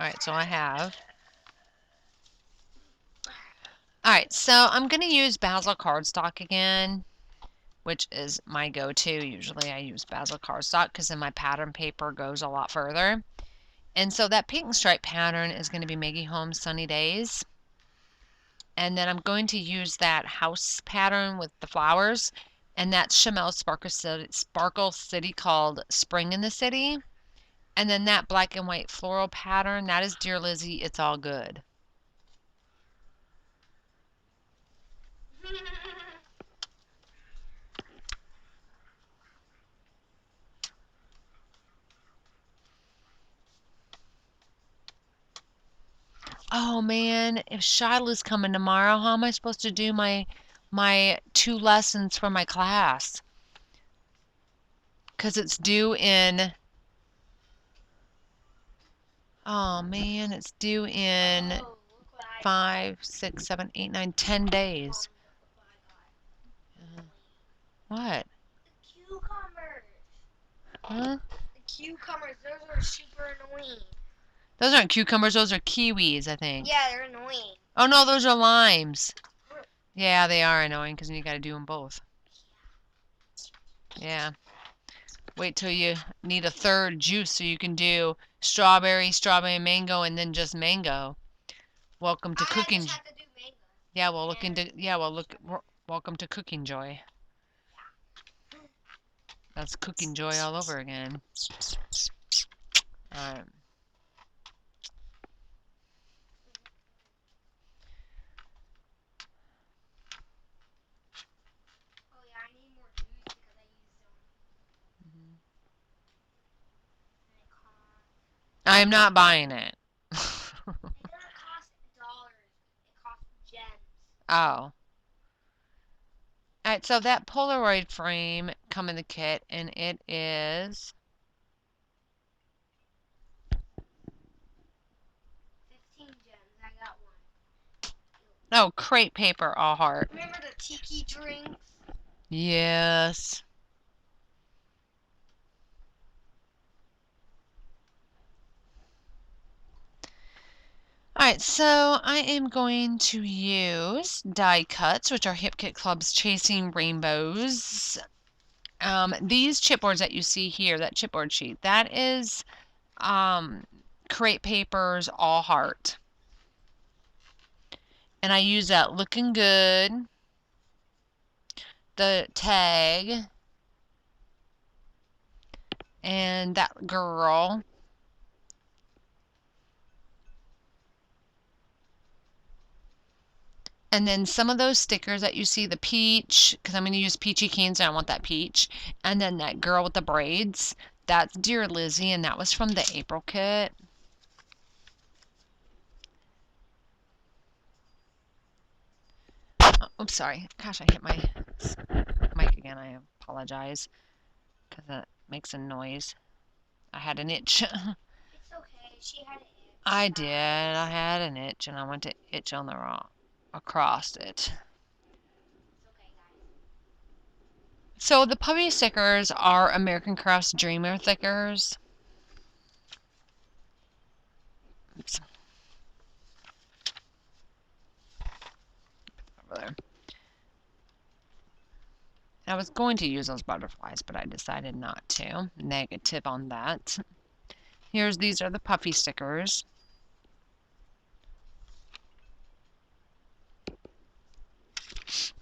Alright, so I have. Alright, so I'm going to use Basil cardstock again, which is my go-to. Usually I use Basil cardstock because then my pattern paper goes a lot further. And so that pink and stripe pattern is going to be Maggie Holmes Sunny Days. And then I'm going to use that house pattern with the flowers, and that's Chamel's Sparkle City called Spring in the City. And then that black and white floral pattern, that is Dear Lizzie, It's All Good. Oh man, if Shiloh's coming tomorrow, how am I supposed to do my 2 lessons for my class? Because it's due in, oh man, it's due in 5, 6, 7, 8, 9, 10 days. What? The cucumbers. Huh? The cucumbers, those are super annoying. Those aren't cucumbers, those are kiwis, I think. Yeah, they're annoying. Oh no, those are limes. Yeah, they are annoying because you got to do them both. Yeah. Wait till you need a third juice so you can do strawberry, mango, and then just mango. Welcome to cooking. Just have to do mango. Yeah, welcome to Cooking Joy. That's Cooking Joy all over again. Alright. Oh yeah, I need more juice because I used them. I am not buying it. It doesn't cost dollars. It costs gems. Oh. Alright, so that Polaroid frame come in the kit, and it is 15 gems. I got one. no crepe paper, all heart. Remember the tiki drinks? Yes. Alright, so I am going to use die cuts, which are Hip Kit Club's Chasing Rainbows. These chipboards that you see here, that chipboard sheet, that is crepe papers all heart. And I use that Looking Good, the tag, and that girl. And then some of those stickers that you see, the peach, because I'm going to use Peachy Canes and I want that peach. And then that girl with the braids, that's Dear Lizzie, and that was from the April kit. Oh, oops, sorry. Gosh, I hit my mic again. I apologize because that makes a noise. I had an itch. It's okay. She had an itch. I did. I had an itch and I went to itch on the across it. It's okay, guys. So the puppy stickers are American Crafts Dreamer stickers. Oops. Over there. I was going to use those butterflies, but I decided not to. Negative on that. These are the puffy stickers.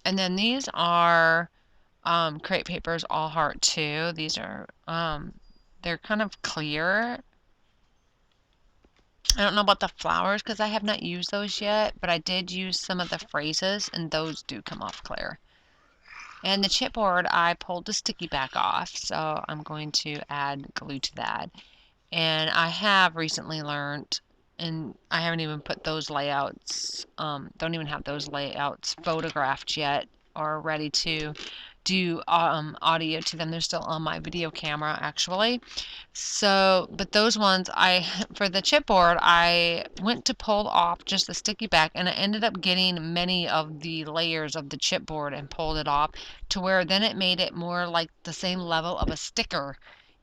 And then these are crepe papers, all heart too. These are, they're kind of clear. I don't know about the flowers because I have not used those yet, but I did use some of the phrases and those do come off clear. And the chipboard, I pulled the sticky back off, so I'm going to add glue to that. And I have recently learned, and I haven't even put those layouts, don't even have those layouts photographed yet or ready to do audio to them. They're still on my video camera actually. So, but those ones, for the chipboard, I went to pull off just the sticky back and I ended up getting many of the layers of the chipboard and pulled it off to where then it made it more like the same level of a sticker.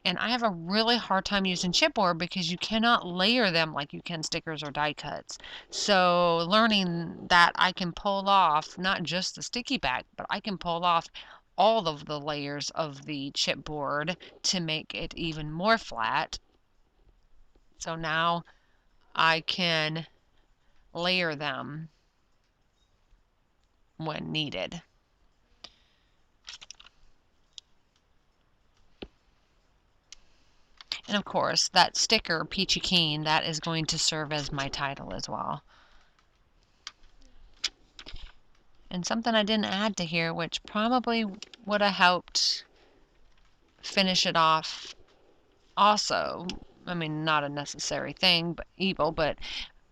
And I have a really hard time using chipboard because you cannot layer them like you can stickers or die cuts. So learning that I can pull off not just the sticky back, but I can pull off all of the layers of the chipboard to make it even more flat. So now I can layer them when needed. And of course, that sticker, Peachy Keen, that is going to serve as my title as well. And something I didn't add to here, which probably would have helped finish it off also. I mean, not a necessary thing, but evil, but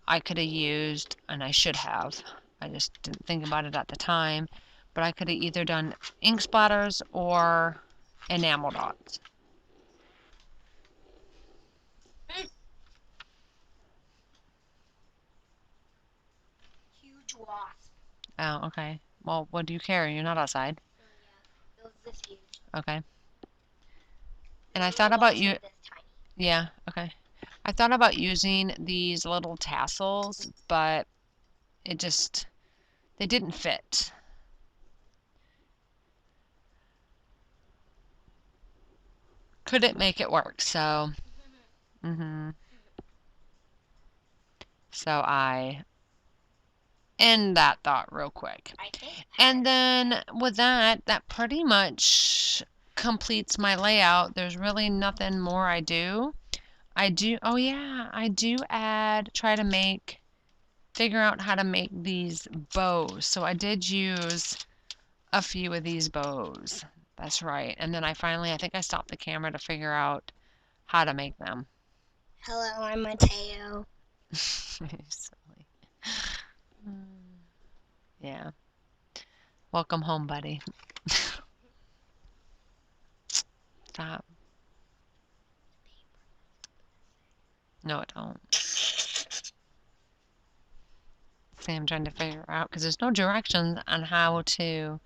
I could have used, and I should have, I just didn't think about it at the time, but I could have either done ink splatters or enamel dots. Huge wasp. Oh, okay. Well, what do you care? You're not outside. Oh yeah, it was this huge. Okay. And I The thought about wasp you. was this tiny. Yeah, okay. I thought about using these little tassels, but it just, they didn't fit. Couldn't make it work, so, so I end that thought real quick. I think. And then with that, that pretty much completes my layout. There's really nothing more I do. Oh yeah, I do try to figure out how to make these bows. So I did use a few of these bows. That's right. And then I think I stopped the camera to figure out how to make them. Hello, I'm Mateo. Silly. Yeah. Welcome home, buddy. Stop. No, it don't. See, I'm trying to figure out because there's no directions on how to.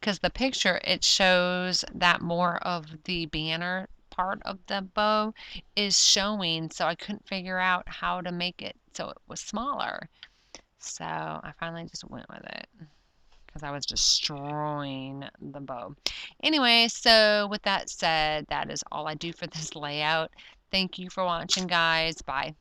Because the picture, it shows that more of the banner part of the bow is showing, so I couldn't figure out how to make it so it was smaller. So I finally just went with it because I was destroying the bow. Anyway, so with that said, that is all I do for this layout. Thank you for watching, guys. Bye.